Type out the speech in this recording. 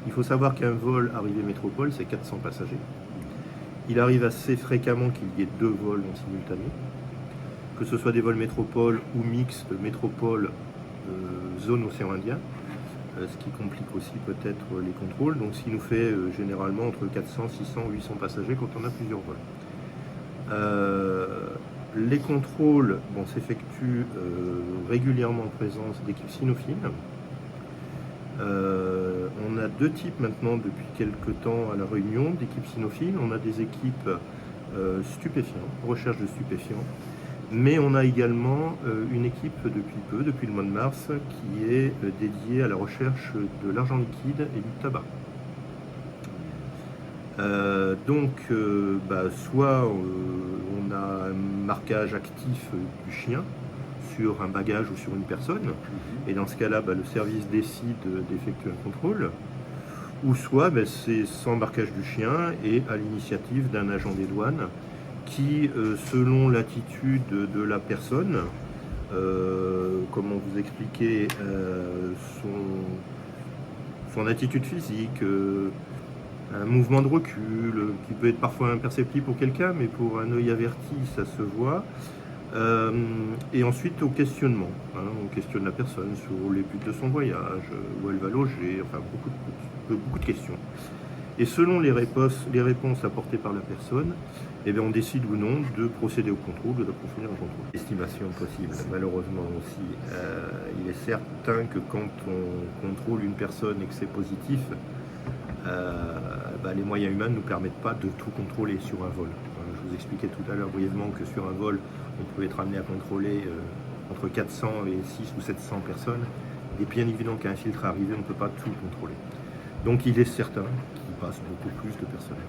Il faut savoir qu'un vol arrivé métropole, c'est 400 passagers. Il arrive assez fréquemment qu'il y ait 2 vols en simultané, que ce soit des vols métropole ou mixtes métropole zone océan Indien, ce qui complique aussi peut-être les contrôles. Donc ce qui nous fait généralement entre 400, 600, 800 passagers quand on a plusieurs vols. Les contrôles s'effectuent régulièrement en présence d'équipes cynophiles. On a 2 types maintenant depuis quelques temps à La Réunion d'équipes cynophiles. On a des équipes stupéfiants, recherche de stupéfiants, mais on a également une équipe depuis le mois de mars, qui est dédiée à la recherche de l'argent liquide et du tabac. Soit on a un marquage actif du chien sur un bagage ou sur une personne, et dans ce cas-là, le service décide d'effectuer un contrôle, ou soit c'est sans marquage du chien et à l'initiative d'un agent des douanes qui, selon l'attitude de la personne, comment vous expliquer, son attitude physique, un mouvement de recul qui peut être parfois imperceptible pour quelqu'un, mais pour un œil averti, ça se voit. Et ensuite au questionnement, on questionne la personne sur les buts de son voyage, où elle va loger, enfin beaucoup de questions. Et selon les réponses apportées par la personne, on décide ou non de procéder au contrôle, de d'approfondir un contrôle. Estimation possible, malheureusement aussi. Il est certain que quand on contrôle une personne et que c'est positif, les moyens humains ne nous permettent pas de tout contrôler sur un vol. Je vous expliquais tout à l'heure brièvement que sur un vol, on peut être amené à contrôler entre 400 et 600 ou 700 personnes. Il est bien évident qu'à un filtre arrivé, on ne peut pas tout contrôler. Donc il est certain qu'il passe beaucoup plus de personnel.